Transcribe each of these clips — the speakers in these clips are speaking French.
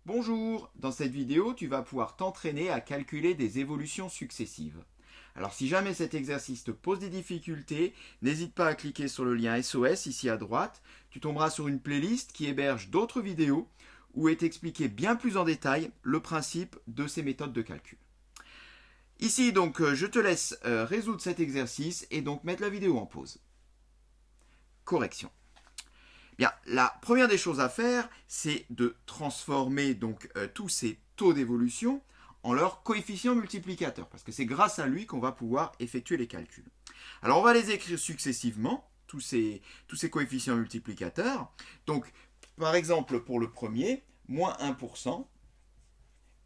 Bonjour, dans cette vidéo, tu vas pouvoir t'entraîner à calculer des évolutions successives. Alors si jamais cet exercice te pose des difficultés, n'hésite pas à cliquer sur le lien SOS ici à droite. Tu tomberas sur une playlist qui héberge d'autres vidéos où est expliqué bien plus en détail le principe de ces méthodes de calcul. Ici donc je te laisse résoudre cet exercice et donc mettre la vidéo en pause. Correction. Bien, la première des choses à faire, c'est de transformer donc tous ces taux d'évolution en leur coefficient multiplicateur, parce que c'est grâce à lui qu'on va pouvoir effectuer les calculs. Alors on va les écrire successivement, tous ces coefficients multiplicateurs. Donc, par exemple, pour le premier, moins 1%,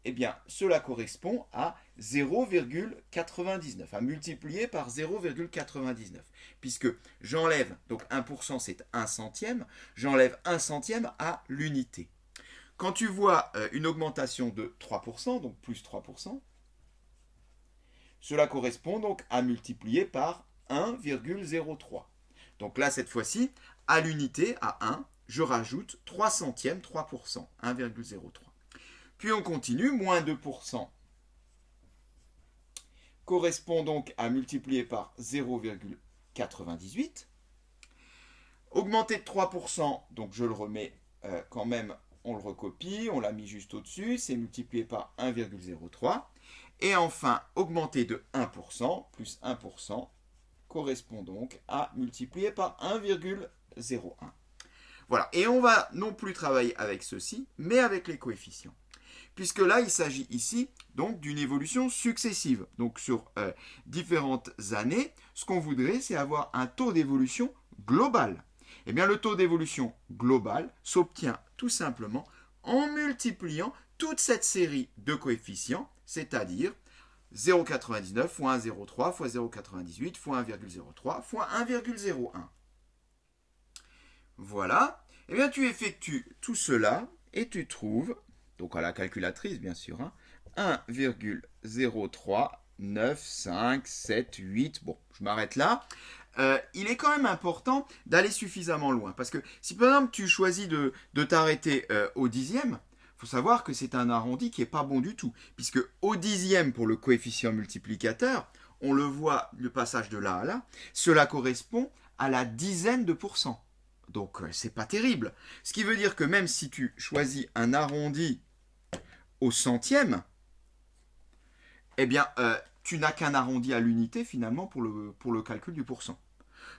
eh bien, cela correspond à 0,99, à multiplier par 0,99, puisque j'enlève, donc 1% c'est 1 centième, j'enlève 1 centième à l'unité. Quand tu vois une augmentation de 3%, donc plus 3%, cela correspond donc à multiplier par 1,03. Donc là, cette fois-ci, à l'unité, à 1, je rajoute 3 centièmes, 3%, 1,03. Puis on continue, moins 2% correspond donc à multiplier par 0,98. Augmenter de 3%, donc je le remets quand même, on le recopie, on l'a mis juste au-dessus, c'est multiplié par 1,03. Et enfin, augmenter de 1%, plus 1%, correspond donc à multiplier par 1,01. Voilà, et on va non plus travailler avec ceci, mais avec les coefficients. Puisque là, il s'agit ici donc d'une évolution successive. Donc sur différentes années, ce qu'on voudrait, c'est avoir un taux d'évolution global. Eh bien, le taux d'évolution global s'obtient tout simplement en multipliant toute cette série de coefficients, c'est-à-dire 0,99 fois 1,03 fois 0,98 fois 1,03 fois 1,01. Voilà. Eh bien, tu effectues tout cela et tu trouves, donc à la calculatrice bien sûr, 1,03957,8. Bon, je m'arrête là. Il est quand même important d'aller suffisamment loin. Parce que si par exemple tu choisis de t'arrêter au dixième, il faut savoir que c'est un arrondi qui n'est pas bon du tout. Puisque au dixième pour le coefficient multiplicateur, on le voit, le passage de là à là, cela correspond à la dizaine de pourcents. Donc c'est pas terrible. Ce qui veut dire que même si tu choisis un arrondi au centième, eh bien, tu n'as qu'un arrondi à l'unité finalement pour le calcul du pourcent.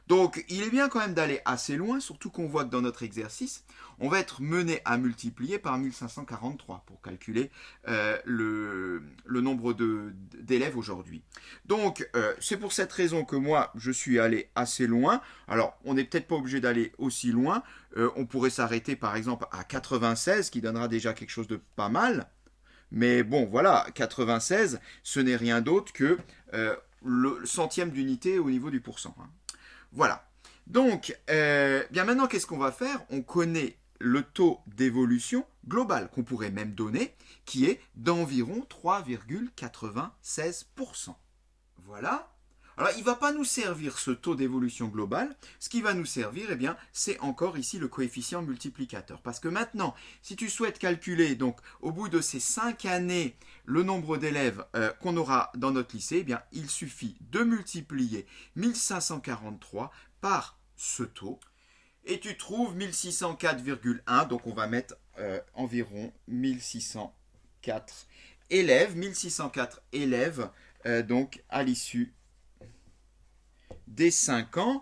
Donc, il est bien quand même d'aller assez loin, surtout qu'on voit que dans notre exercice, on va être mené à multiplier par 1543 pour calculer le nombre d'élèves aujourd'hui. Donc, c'est pour cette raison que moi, je suis allé assez loin. Alors, on n'est peut-être pas obligé d'aller aussi loin. On pourrait s'arrêter par exemple à 96, qui donnera déjà quelque chose de pas mal. Mais bon, voilà, 96, ce n'est rien d'autre que le centième d'unité au niveau du pourcent. Voilà. Donc, bien maintenant, qu'est-ce qu'on va faire? On connaît le taux d'évolution global, qu'on pourrait même donner, qui est d'environ 3,96%. Voilà. Alors, il ne va pas nous servir ce taux d'évolution global. Ce qui va nous servir, eh bien, c'est encore ici le coefficient multiplicateur. Parce que maintenant, si tu souhaites calculer, donc, au bout de ces 5 années, le nombre d'élèves qu'on aura dans notre lycée, eh bien, il suffit de multiplier 1543 par ce taux. Et tu trouves 1604,1. Donc, on va mettre environ 1604 élèves. 1604 élèves, donc, à l'issue des 5 ans.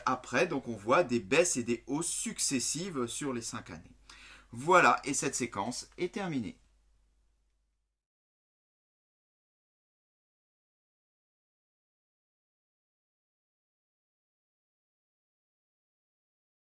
Après, donc on voit des baisses et des hausses successives sur les 5 années. Voilà, et cette séquence est terminée.